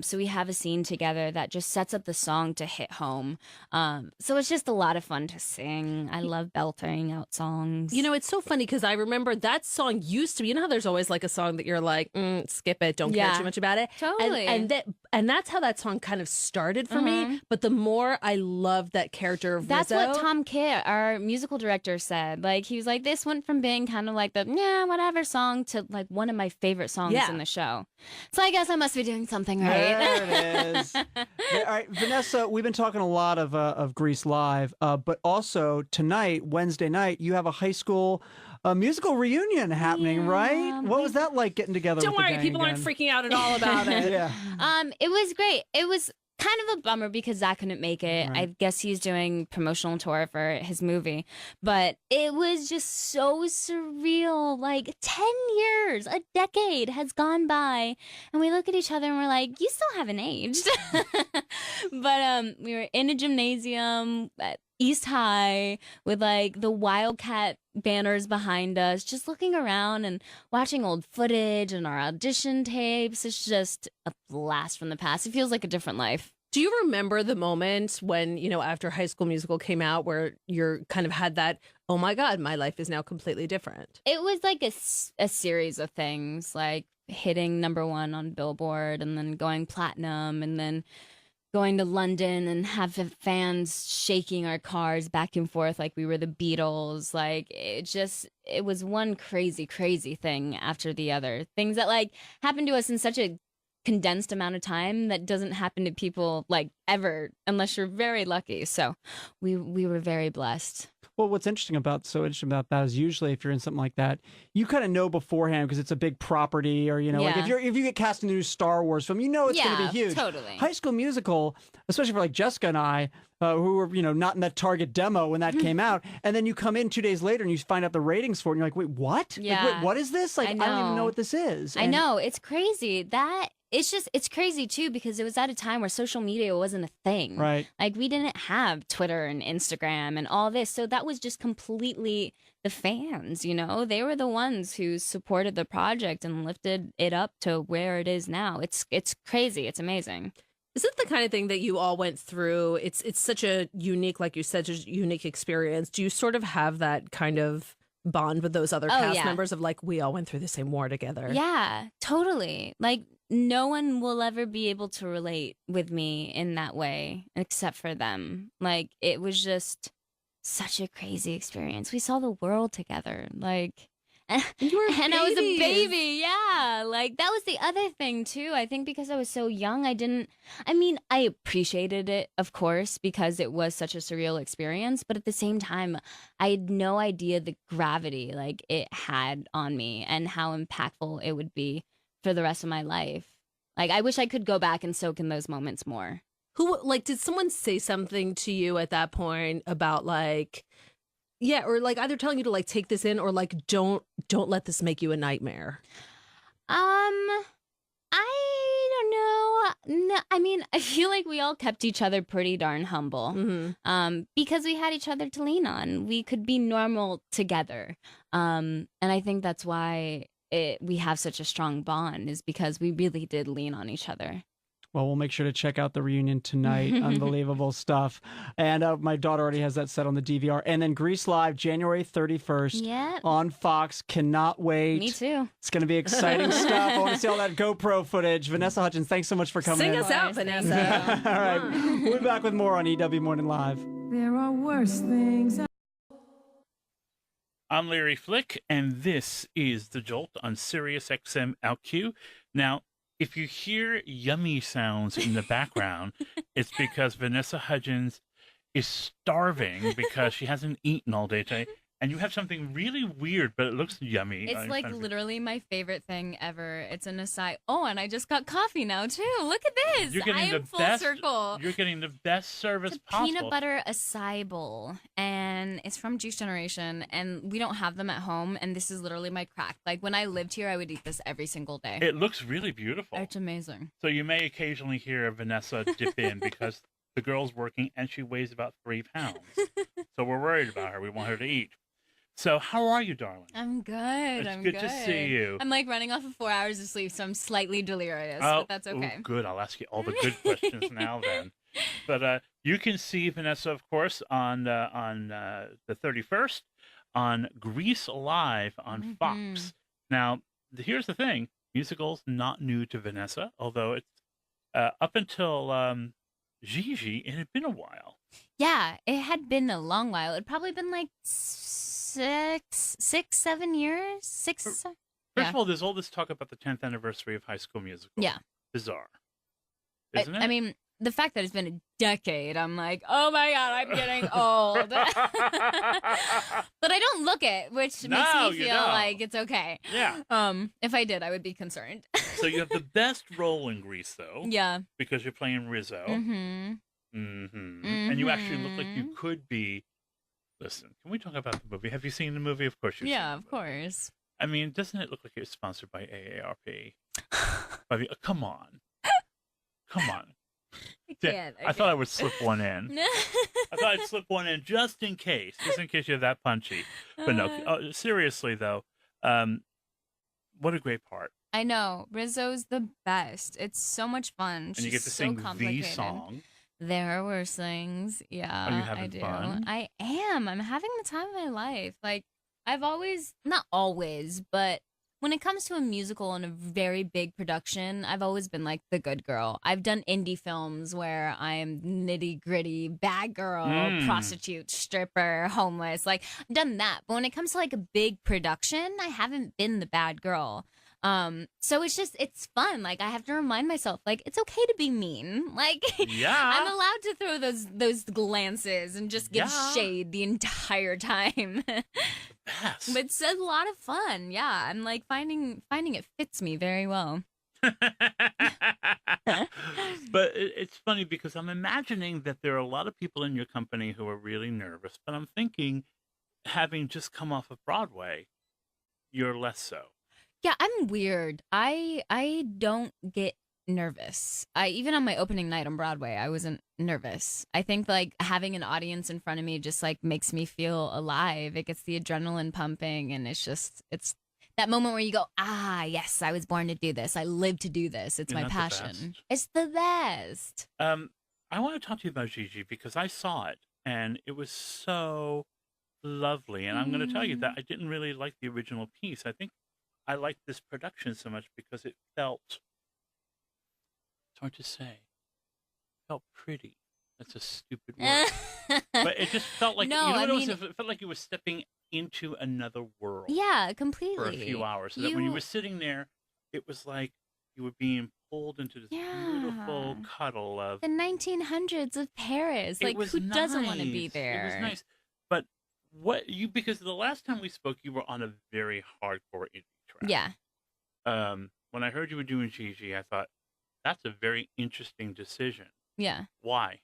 So we have a scene together that just sets up the song to hit home. So it's just a lot of fun to sing. I love belting out songs. You know, it's so funny because I remember that song used to be, you know how there's always like a song that you're like, skip it, don't care Yeah. too much about it. Totally. And that's how that song kind of started for me. But the more I loved that character of That's Rizzo. what Tom Kitt, our musical director, said. Like, he was like, this went from being kind of like the, whatever song to like one of my favorite songs Yeah. in the show. So I guess I must be doing something right. There it is. Yeah, all right, Vanessa, we've been talking a lot of Grease Live, but also tonight, Wednesday night, you have a high school musical reunion happening, right? What was that like getting together? Don't with the worry, gang people again? aren't freaking out at all about it. Yeah. It was great. It was kind of a bummer because Zach couldn't make it. Right. I guess he's doing promotional tour for his movie, but it was just so surreal. Like 10 years, a decade has gone by, and we look at each other and we're like, "You still haven't aged." But we were in a gymnasium at East High with like the Wildcat banners behind us, just looking around and watching old footage and our audition tapes. It's just a blast from the past. It feels like a different life. Do you remember the moment when, you know, after High School Musical came out where you're kind of had that, oh my God, my life is now completely different? It was like a series of things, like hitting #1 on Billboard and then going platinum and then going to London and have the fans shaking our cars back and forth like we were the Beatles. Like it was one crazy, crazy thing after the other. Things that like happened to us in such a condensed amount of time that doesn't happen to people like ever unless you're very lucky. So we were very blessed. Well, what's interesting about that is usually if you're in something like that, you kind of know beforehand because it's a big property, or like Yeah. if you get cast in the new Star Wars film, it's going to be huge. Totally. High School Musical, especially for like Jessica and I, who were not in that target demo when that came out, and then you come in 2 days later and you find out the ratings for it, and you're like, wait, what? Yeah. Like, wait, what is this? Like, I don't even know. know what this is. I And- know, it's crazy. It's crazy too because it was at a time where social media wasn't a thing. Right. Like we didn't have Twitter and Instagram and all this. So that was just completely the fans, They were the ones who supported the project and lifted it up to where it is now. It's crazy. It's amazing. Is it the kind of thing that you all went through? It's such a unique, like you said, just unique experience. Do you sort of have that kind of bond with those other cast yeah. members of like, we all went through the same war together? Yeah, totally. Like no one will ever be able to relate with me in that way except for them. Like it was just such a crazy experience. We saw the world together. Like You were and I was a babies. baby. Yeah. Like that was the other thing too. I think because I was so young, I appreciated it, of course, because it was such a surreal experience. But at the same time, I had no idea the gravity like it had on me and how impactful it would be for the rest of my life. Like I wish I could go back and soak in those moments more. Who, like, did someone say something to you at that point about like, yeah, or like either telling you to like take this in or like don't let this make you a nightmare? I don't know. No, I mean, I feel like we all kept each other pretty darn humble. Mm-hmm. Because we had each other to lean on. We could be normal together. And I think that's why we have such a strong bond is because we really did lean on each other. Well, we'll make sure to check out the reunion tonight. Unbelievable stuff. And my daughter already has that set on the DVR. And then Grease Live, January 31st Yeah. on Fox. Cannot wait. Me too. It's going to be exciting stuff. I want to see all that GoPro footage. Vanessa Hudgens, thanks so much for coming Sing in. us out, Thank Vanessa. All right. We'll be back with more on EW Morning Live. There are worse things. I'm Larry Flick, and this is The Jolt on Sirius XM LQ. Now, if you hear yummy sounds in the background, it's because Vanessa Hudgens is starving because she hasn't eaten all day today. And you have something really weird, but it looks yummy. It's like literally my favorite thing ever. It's an aside. Oh, and I just got coffee now too. Look at this. You're getting I am the full best. circle. You're getting the best service It's a possible. peanut butter acai bowl, and it's from Juice Generation, and we don't have them at home, and this is literally my crack. Like when I lived here, I would eat this every single day. It looks really beautiful. It's amazing. So you may occasionally hear Vanessa dip in because the girl's working and she weighs about 3 pounds. So we're worried about her. We want her to eat. So how are you, darling? I'm good. It's I'm good to see you. I'm like running off of 4 hours of sleep, so I'm slightly delirious, but that's okay. Oh, good. I'll ask you all the good questions now then. But you can see Vanessa, of course, on the 31st on Grease Live on Fox. Now, here's the thing. Musical's not new to Vanessa, although it's up until Gigi, it had been a while. Yeah, it had been a long while. It'd probably been like 7 years. First Yeah. of all, there's all this talk about the 10th anniversary of High School Musical. Yeah. Bizarre. Isn't it? I mean, the fact that it's been a decade, I'm like, oh my God, I'm getting old. But I don't look it, which No, makes me you feel don't. like it's okay. Yeah. If I did, I would be concerned. So you have the best role in Grease, though. Yeah. Because you're playing Rizzo. Mm-hmm. And you actually look like you could be. Listen, can we talk about the movie? Have you seen the movie? Of course you've Yeah, seen of course. I mean, doesn't it look like it's sponsored by AARP? Come on. Come on. I thought I would slip one in. I thought I'd slip one in just in case you're that punchy. But no, seriously though, what a great part. I know. Rizzo's the best. It's so much fun. And you get to so sing the complicated. song. There were worse things. Yeah, Are you having I do. fun? I am. I'm having the time of my life. Like, I've always, not always, but when it comes to a musical and a very big production, I've always been like the good girl. I've done indie films where I am nitty gritty, bad girl, prostitute, stripper, homeless. Like, I've done that. But when it comes to like a big production, I haven't been the bad girl. So it's fun. Like I have to remind myself, like it's okay to be mean. Like Yeah. I'm allowed to throw those glances and just give Yeah. shade the entire time. Yes. But it's a lot of fun. Yeah, I'm like finding it fits me very well. But it's funny because I'm imagining that there are a lot of people in your company who are really nervous, but I'm thinking, having just come off of Broadway, you're less so. Yeah, I'm weird. I don't get nervous. I even on my opening night on Broadway, I wasn't nervous. I think like having an audience in front of me just like makes me feel alive. It gets the adrenaline pumping, and it's that moment where you go, ah, yes, I was born to do this. I live to do this. It's Isn't my that the passion. best? It's the best. I want to talk to you about Gigi because I saw it and it was so lovely. And I'm going to tell you that I didn't really like the original piece. I think I liked this production so much because it felt, it's hard to say, felt pretty. That's a stupid word. But it just felt like, No, you know I what it was? mean- It felt like you were stepping into another world Yeah, completely. for a few hours. So that when you were sitting there, it was like you were being pulled into this beautiful Yeah. cuddle of, The 1900s of Paris. Like, it was who doesn't want to be nice. there? It was nice. But because the last time we spoke, you were on a very hardcore indie track. Yeah. When I heard you were doing Gigi, I thought, that's a very interesting decision. Yeah. Why?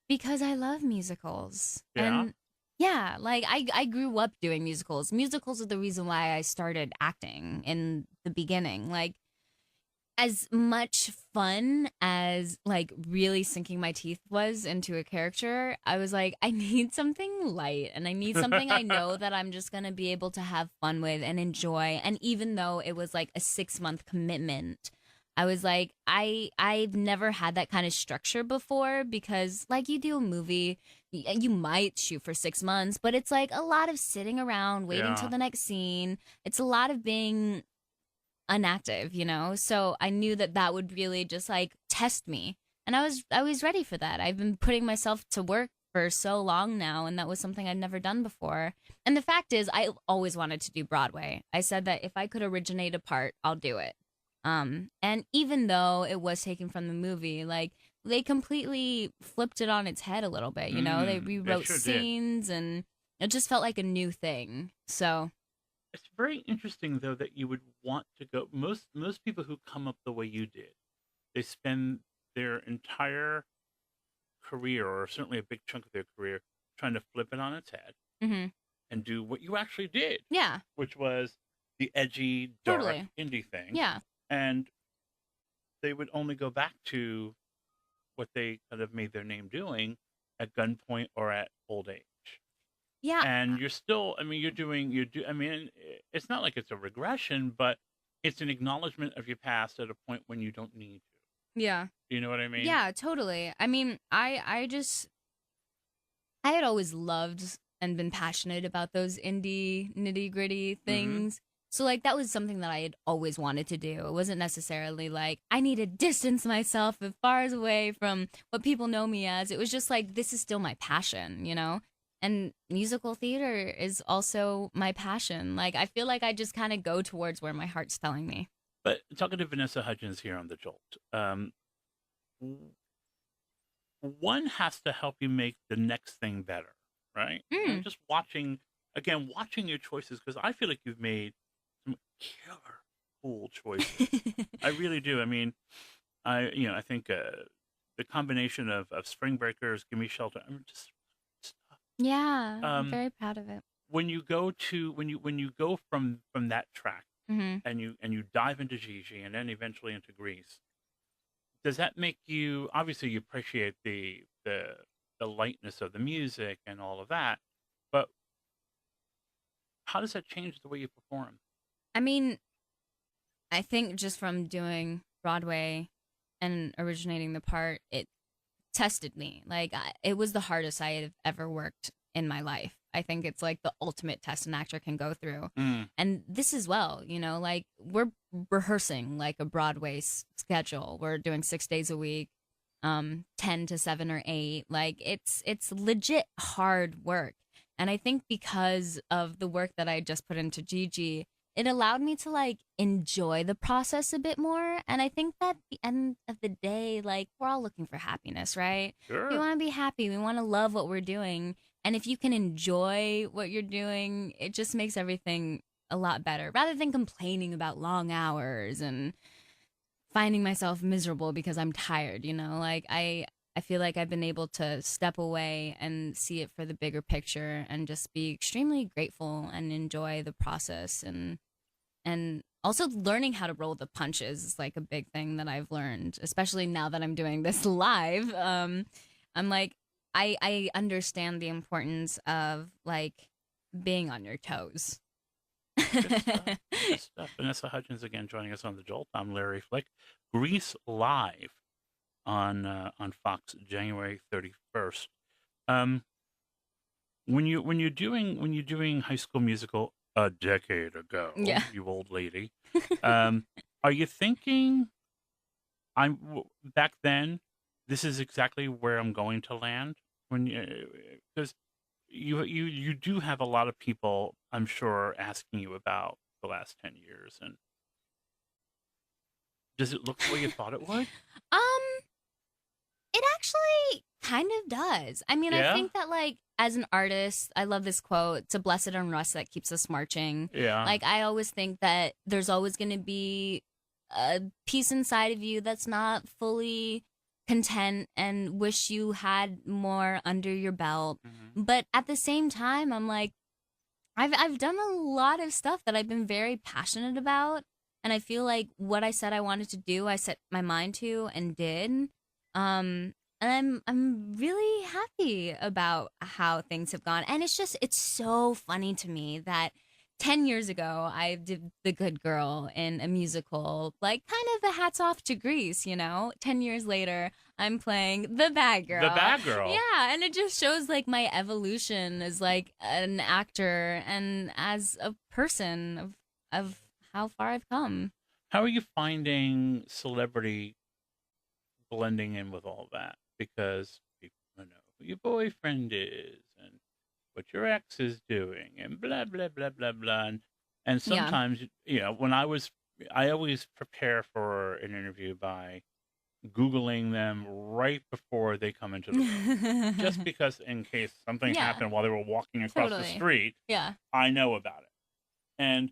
Because I love musicals. Yeah? And yeah, like I grew up doing musicals. Musicals are the reason why I started acting in the beginning. Like as much fun as like really sinking my teeth was into a character, I was like, I need something light and I need something I know that I'm just going to be able to have fun with and enjoy. And even though it was like a 6-month commitment, I was like, I've never had that kind of structure before because like you do a movie, you might shoot for 6 months, but it's like a lot of sitting around waiting Yeah. till the next scene. It's a lot of being inactive, you know? So I knew that would really just like test me. And I was ready for that. I've been putting myself to work for so long now, and that was something I'd never done before. And the fact is, I always wanted to do Broadway. I said that if I could originate a part, I'll do it. And even though it was taken from the movie, like they completely flipped it on its head a little bit, you know? They They rewrote sure did. scenes and it just felt like a new thing. So, It's very interesting, though, that you would want to go. Most people who come up the way you did, they spend their entire career, or certainly a big chunk of their career, trying to flip it on its head mhm. and do what you actually did, Yeah, which was the edgy, dark Totally. indie thing. yeah. And they would only go back to what they kind of made their name doing at gunpoint or at old age. Yeah. And you're still, I mean, I mean, it's not like it's a regression, but it's an acknowledgement of your past at a point when you don't need to. Yeah. Do you know what I mean? Yeah, totally. I mean, I had always loved and been passionate about those indie nitty-gritty things. So like that was something that I had always wanted to do. It wasn't necessarily like I need to distance myself as far as away from what people know me as. It was just like this is still my passion, you know? And musical theater is also my passion. Like I feel like I just kind of go towards where my heart's telling me. But talking to Vanessa Hudgens here on The Jolt, one has to help you make the next thing better, right? And just watching your choices, because I feel like you've made some killer cool choices. I really do. I mean, I think the combination of Spring Breakers, Gimme Shelter, I'm just stuff. Yeah, I'm very proud of it. When you go from that track and you dive into Gigi and then eventually into Grease, does that make you, obviously you appreciate the lightness of the music and all of that, but how does that change the way you perform? I mean, I think just from doing Broadway and originating the part, it tested me. Like, it was the hardest I have ever worked in my life. I think it's like the ultimate test an actor can go through. And this as well, you know, like we're rehearsing like a Broadway schedule. We're doing 6 days a week, 10 to 7 or 8. Like it's legit hard work. And I think because of the work that I just put into Gigi, it allowed me to like enjoy the process a bit more. And I think that at the end of the day, like we're all looking for happiness, right? Sure. We want to be happy. We want to love what we're doing. And if you can enjoy what you're doing, it just makes everything a lot better rather than complaining about long hours and finding myself miserable because I'm tired, you know? Like I feel like I've been able to step away and see it for the bigger picture and just be extremely grateful and enjoy the process and also learning how to roll the punches is like a big thing that I've learned, especially now that I'm doing this live. I'm like I understand the importance of like being on your toes. Good stuff. Good stuff. Vanessa Hudgens again joining us on the Jolt. I'm Larry Flick. Grease Live on Fox January 31st. When you're doing High School Musical a decade ago, Yeah. you old lady, are you thinking back then? This is exactly where I'm going to land because you do have a lot of people, I'm sure, asking you about the last 10 years, and does it look the way you thought it would? It actually kind of does. I mean, Yeah? I think that like as an artist, I love this quote, "It's a blessed unrest that keeps us marching." Yeah. Like I always think that there's always going to be a piece inside of you that's not fully content and wish you had more under your belt. Mhm. But at the same time, I'm like I've done a lot of stuff that I've been very passionate about, and I feel like what I said I wanted to do, I set my mind to and did. And I'm really happy about how things have gone. And it's so funny to me that 10 years ago I did The Good Girl in a musical, like kind of a hats off to Grease, you know? 10 years later, I'm playing the bad girl. The bad girl. Yeah, and it just shows like my evolution as like an actor and as a person of how far I've come. How are you finding celebrity blending in with all that? Because people know who your boyfriend is and what your ex is doing and blah, blah, blah, blah, blah. And Yeah. sometimes, I always prepare for an interview by Googling them right before they come into the room. Just because in case something Yeah. happened while they were walking across the Totally. street, Yeah. I know about it. And,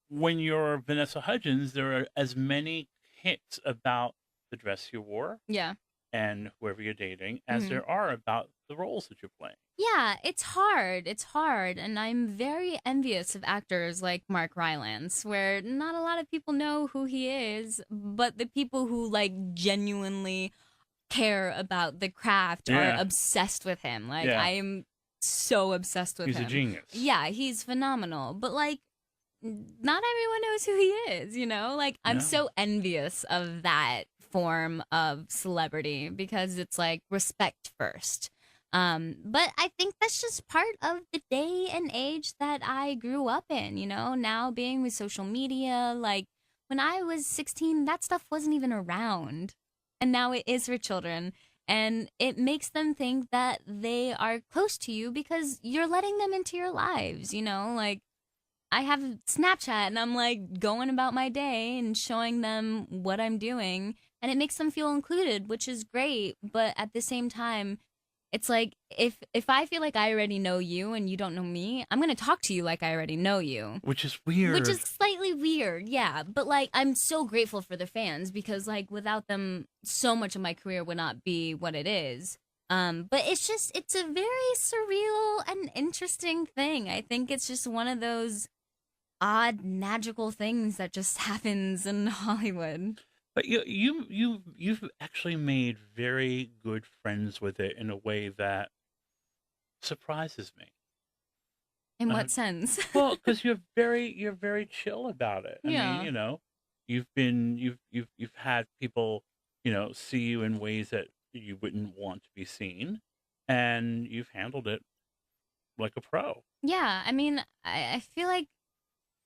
when you're Vanessa Hudgens, there are as many hits about the dress you wore Yeah. and whoever you're dating as Mhm. there are about the roles that you're playing. Yeah, it's hard. It's hard. And I'm very envious of actors like Mark Rylance, where not a lot of people know who he is, but the people who like genuinely care about the craft Yeah. are obsessed with him. Like, Yeah. I am so obsessed with He's him. a genius. Yeah, he's phenomenal. But like, not everyone knows who he is, you know? Like, I'm No. so envious of that form of celebrity because it's like respect first. But I think that's just part of the day and age that I grew up in, you know, now being with social media. Like when I was 16, that stuff wasn't even around. And now it is for children. And it makes them think that they are close to you because you're letting them into your lives, you know? Like I have Snapchat and I'm like going about my day and showing them what I'm doing. And it makes them feel included, which is great. But at the same time, it's like if I feel like I already know you and you don't know me, I'm gonna talk to you like I already know you. Which is weird. Which is slightly weird, yeah. But like I'm so grateful for the fans because like without them so much of my career would not be what it is. But it's a very surreal and interesting thing. I think it's just one of those odd magical things that just happens in Hollywood. But you've actually made very good friends with it in a way that surprises me. In Uh, what sense? Well, because you're very chill about it. I Yeah. mean, you've had people, see you in ways that you wouldn't want to be seen, and you've handled it like a pro. Yeah, I mean, I feel like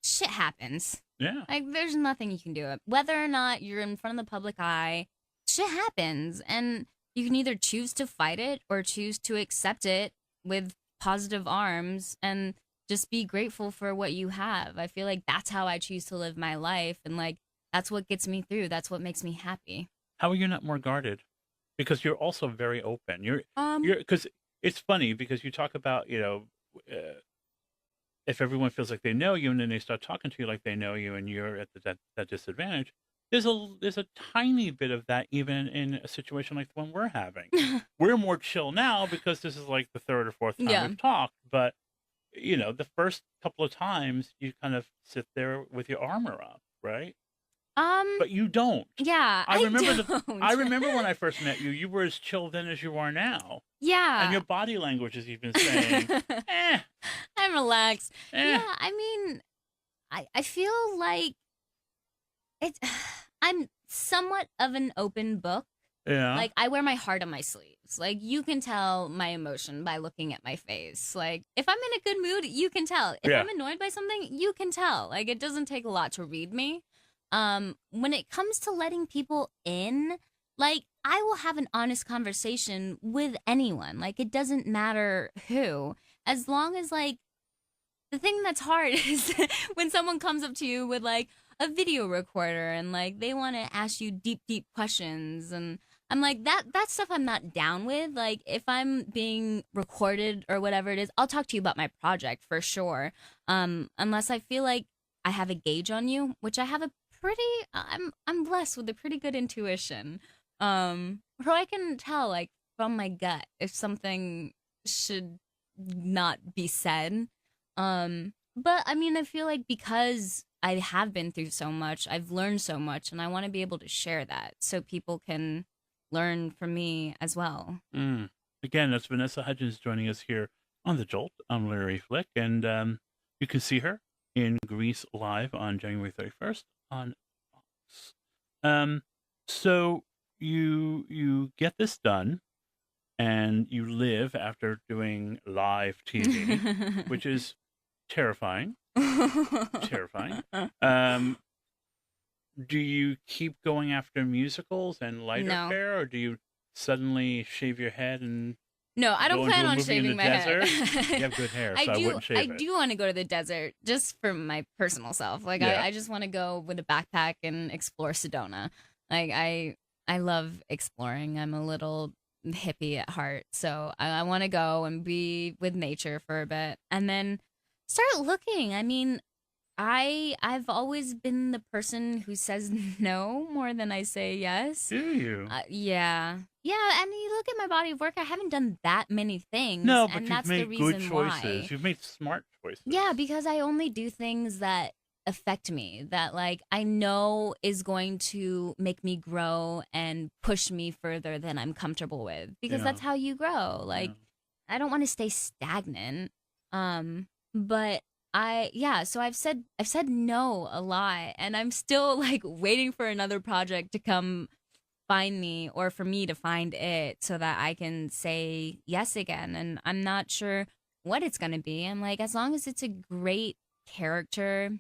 shit happens. Yeah. Like, there's nothing you can do. Whether or not you're in front of the public eye, shit happens. And you can either choose to fight it or choose to accept it with positive arms. And just be grateful for what you have. I feel like that's how I choose to live my life, and like that's what gets me through. That's what makes me happy. How are you not more guarded? Because you're also very open. You're Um, because it's funny because you talk about, if everyone feels like they know you and then they start talking to you like they know you and you're at that disadvantage, there's a tiny bit of that even in a situation like the one we're having. We're more chill now because this is like the third or fourth time Yeah. we've talked, but the first couple of times you kind of sit there with your armor up, right? But you don't. yeah, I remember don't. I remember when I first met you, you were as chill then as you are now. Yeah. And your body language is even saying, eh, I'm relaxed. eh. Yeah, I mean, I feel like it's I'm somewhat of an open book. Yeah. Like I wear my heart on my sleeves. Like you can tell my emotion by looking at my face. Like if I'm in a good mood, you can tell. If Yeah. I'm annoyed by something, you can tell. Like it doesn't take a lot to read me. When it comes to letting people in, like I will have an honest conversation with anyone. Like it doesn't matter who, as long as like the thing that's hard is when someone comes up to you with like a video recorder and like they want to ask you deep questions, and I'm like that stuff I'm not down with. Like if I'm being recorded or whatever it is, I'll talk to you about my project for sure. Unless I feel like I have a gauge on you, which I have a pretty I'm blessed with a pretty good intuition. So I can tell like from my gut if something should not be said. But I mean, I feel like because I have been through so much, I've learned so much, and I want to be able to share that so people can learn from me as well. Again, that's Vanessa Hudgens joining us here on The Jolt. I'm Larry Flick, and you can see her in Grease live on January 31st on Fox. So you get this done, and you live after doing live TV, which is terrifying. Terrifying. Do you keep going after musicals and lighter No. fare, or do you suddenly shave your head and No, I go don't into plan a on movie in shaving the my desert? head. You have good hair, so I wouldn't shave I it. do want to go to the desert just for my personal self. Like Yeah. I just want to go with a backpack and explore Sedona. Like I love exploring. I'm a little hippie at heart, so I want to go and be with nature for a bit, and then start looking. I mean, I've always been the person who says no more than I say yes. Do you? Yeah, and you look at my body of work. I haven't done that many things. No, but and you've that's the made reason good choices. why. You've made smart choices. Yeah, because I only do things that affect me, that like I know is going to make me grow and push me further than I'm comfortable with. Because Yeah. that's how you grow. Like Yeah. I don't want to stay stagnant. But so I've said no a lot, and I'm still like waiting for another project to come find me or for me to find it so that I can say yes again. And I'm not sure what it's going to be. I'm like, as long as it's a great character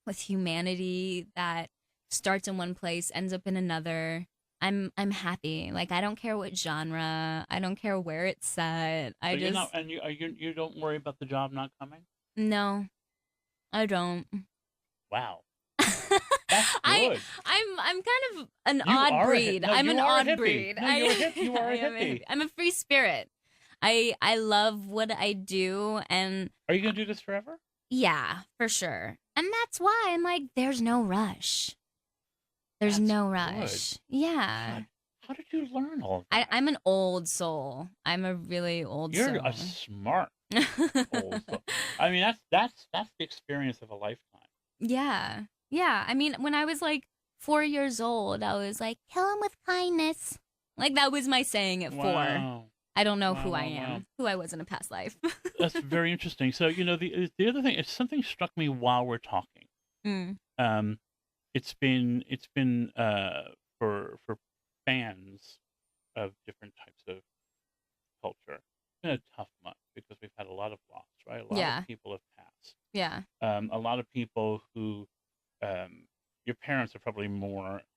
with humanity that starts in one place, ends up in another, I'm happy. Like I don't care what genre, I don't care where it's set. So you're not, and you don't worry about the job not coming? No, I don't. Wow. That's good. I'm kind of an You odd are a breed. hip- no, I'm you an are a odd hippie. breed. No, you're a hip- you are a I am hippie. I'm a free spirit. I love what I do, and Are you going to do this forever? yeah, for sure. And that's why I'm like, there's no rush. There's That's no good. rush. Yeah. God, how did you learn all of that? I'm an old soul. I'm a really old You're soul. a smart old soul. I mean, that's the experience of a lifetime. Yeah. Yeah. I mean, when I was like 4 years old, I was like, kill him with kindness. Like that was my saying at 4. Wow. I don't know Wow, who I wow, am, wow. who I was in a past life. That's very interesting. So, the other thing is something struck me while we're talking. Mm. It's been for fans of different types of culture. It's been a tough month because we've had a lot of loss, right? A lot Yeah. of people have passed. Yeah. A lot of people who your parents are probably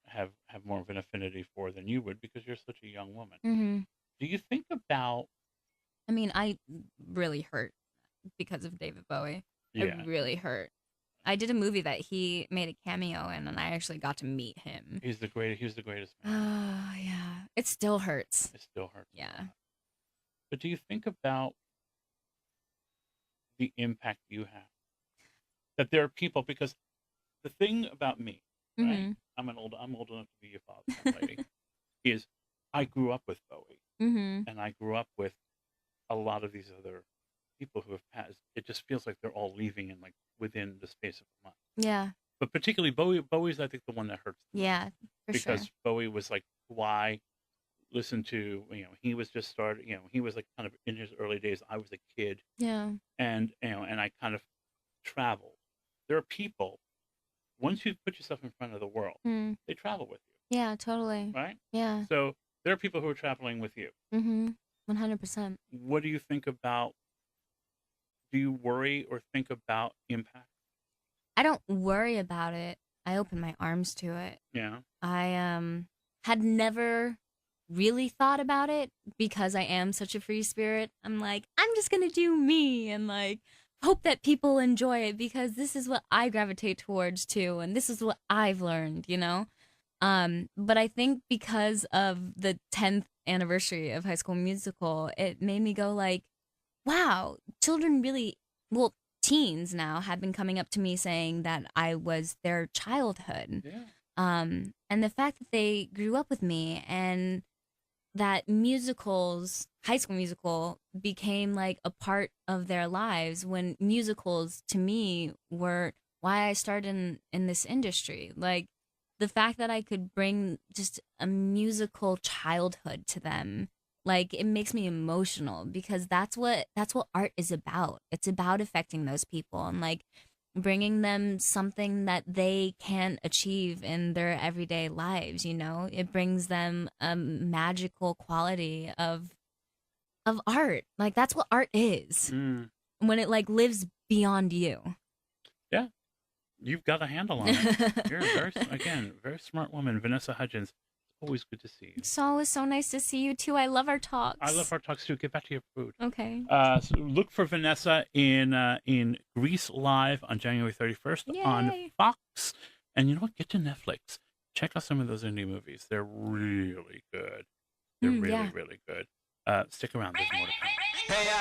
have more of an affinity for than you would because you're such a young woman. Hmm. Do you think about I mean, I really hurt because of David Bowie. Yeah. It really hurt. I did a movie that he made a cameo in, and I actually got to meet him. He's the greatest. He was the greatest Oh, man. yeah. It still hurts. It still hurts. Yeah. But do you think about the impact you have? That there are people, because the thing about me, right? Mhm. I'm old enough to be your father, young lady, is I grew up with Bowie, Mhm. and I grew up with a lot of these other people who have passed. It just feels like they're all leaving in like within the space of a month. Yeah. But particularly Bowie. Bowie's, I think, the one that hurts the most, Yeah. For because sure. Bowie was like who I listened to. He was just started. He was like kind of in his early days. I was a kid, Yeah. and and I kind of traveled. There are people, once you put yourself in front of the world, Mm. they travel with Yeah, totally. you, right? Yeah. So there are people who are traveling with you. 100%. What do you think about? Do you worry or think about impact? I don't worry about it. I open my arms to it. Yeah. I had never really thought about it because I am such a free spirit. I'm like, I'm just gonna do me and like hope that people enjoy it because this is what I gravitate towards too, and this is what I've learned, you know? But I think because of the 10th anniversary of High School Musical, it made me go like, wow, children really, well, teens now have been coming up to me saying that I was their childhood. Yeah. And the fact that they grew up with me and that musicals, High School Musical, became like a part of their lives when musicals to me were why I started in this industry. Like the fact that I could bring just a musical childhood to them, like it makes me emotional because that's what art is about. It's about affecting those people and like bringing them something that they can't achieve in their everyday lives, you know? It brings them a magical quality of art. Like that's what art is. Mm. When it like lives beyond you. Yeah. You've got a handle on it. You're a very smart woman, Vanessa Hudgens. Always good to see you. It's always so nice to see you too. I love our talks. I love our talks too. Get back to your food. Okay. So look for Vanessa in Grease Live on January 31st on Yay. Fox. And you know what? Get to Netflix. Check out some of those indie movies. They're really good. They're really, yeah. really good. Stick around. There's more to come. Hey,